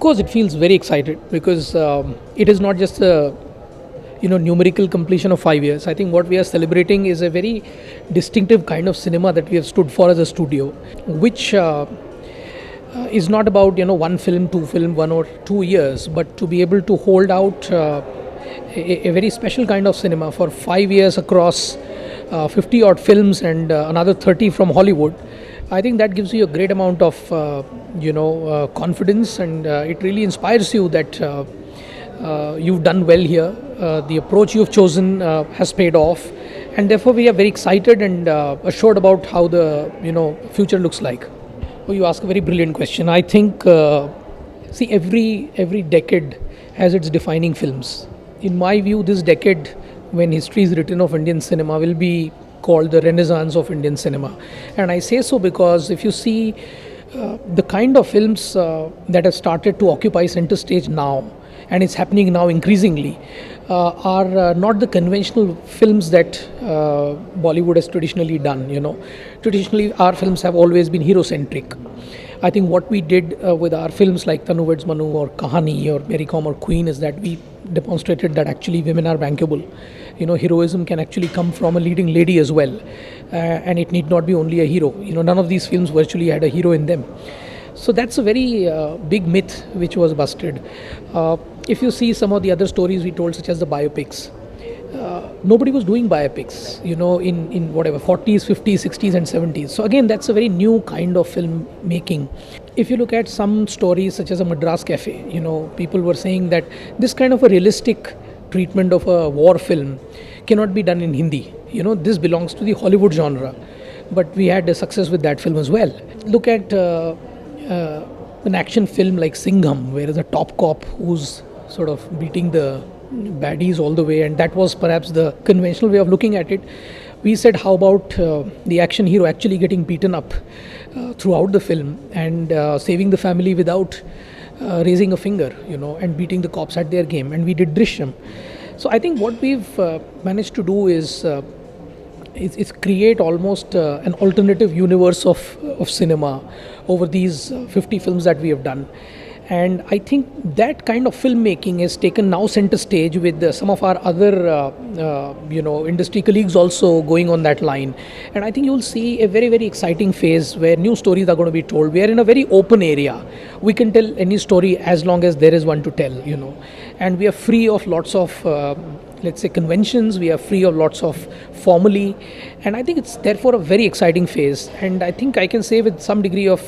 course, it feels very excited because it is not just a numerical completion of 5 years. I think what we are celebrating is a very distinctive kind of cinema that we have stood for as a studio, which is not about one film, two film, 1 or 2 years, but to be able to hold out a very special kind of cinema for 5 years across 50 odd films and another 30 from Hollywood. I think that gives you a great amount of confidence, and it really inspires you that you've done well here. The approach you've chosen has paid off, and therefore we are very excited and assured about how the future looks like. Oh, you ask a very brilliant question. I think every decade has its defining films. In my view, this decade, when history is written of Indian cinema, will be called the Renaissance of Indian cinema. And I say so because if you see the kind of films that have started to occupy center stage now, and it's happening now increasingly, are not the conventional films that Bollywood has traditionally done. Traditionally our films have always been hero-centric. I think what we did with our films like Tanu Weds Manu or Kahaani or Mary Kom or Queen is that we demonstrated that actually women are bankable. Heroism can actually come from a leading lady as well, and it need not be only a hero. None of these films virtually had a hero in them. So that's a very big myth which was busted. If you see some of the other stories we told, such as the biopics, nobody was doing biopics, in whatever 40s, 50s, 60s and 70s. So again, that's a very new kind of film making. If you look at some stories such as a Madras Café, people were saying that this kind of a realistic treatment of a war film cannot be done in Hindi. This belongs to the Hollywood genre. But we had a success with that film as well. Look at an action film like Singham, where there's a top cop who's sort of beating the baddies all the way, and that was perhaps the conventional way of looking at it. We said, how about the action hero actually getting beaten up throughout the film and saving the family without raising a finger, and beating the cops at their game, and we did Drishyam. So I think what we've managed to do is create almost an alternative universe of cinema over these 50 films that we have done. And I think that kind of filmmaking is taken now center stage with some of our other industry colleagues also going on that line. And I think you'll see a very, very exciting phase where new stories are going to be told. We are in a very open area. We can tell any story as long as there is one to tell, and we are free of lots of let's say conventions. We are free of lots of formulae, and I think it's therefore a very exciting phase. And I think I can say with some degree of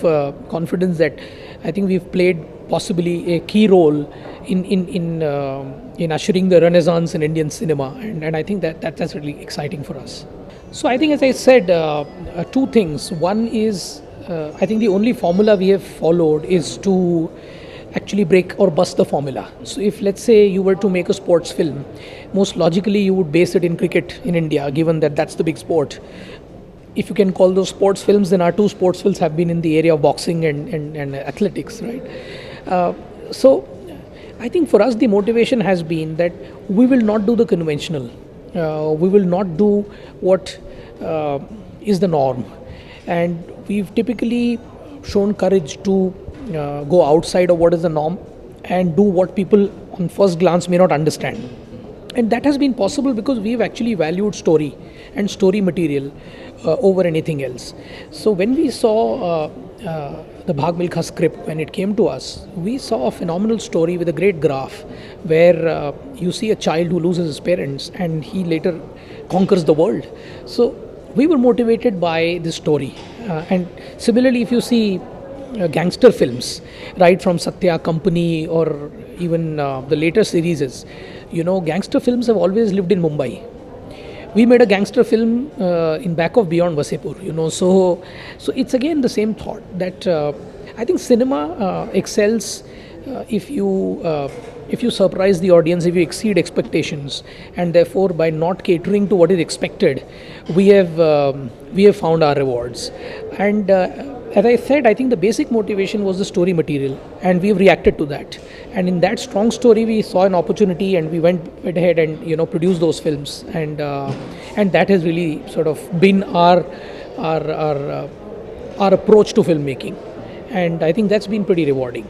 confidence that I think we've played possibly a key role in ushering the renaissance in Indian cinema, and I think that's really exciting for us. So I think, as I said, two things. One is I think the only formula we have followed is to actually break or bust the formula. So if, let's say, you were to make a sports film, most logically you would base it in cricket in India, given that that's the big sport. If you can call those sports films, then our two sports films have been in the area of boxing and athletics, right? So I think for us the motivation has been that we will not do the conventional. We will not do what is the norm. And we've typically shown courage to go outside of what is the norm and do what people on first glance may not understand. And that has been possible because we've actually valued story and story material over anything else. So when we saw the Bhaag Milkha script, when it came to us, we saw a phenomenal story with a great graph where you see a child who loses his parents and he later conquers the world. So we were motivated by this story. And similarly, if you see gangster films, right from Satya Company or even the later series, gangster films have always lived in Mumbai. We made a gangster film in back of beyond Wasseypur, so it's again the same thought that I think cinema excels if you surprise the audience, if you exceed expectations, and therefore by not catering to what is expected, we have found our rewards. And as I said, I think the basic motivation was the story material, and we've reacted to that. And in that strong story, we saw an opportunity, and we went ahead and produced those films, and that has really sort of been our approach to filmmaking, and I think that's been pretty rewarding.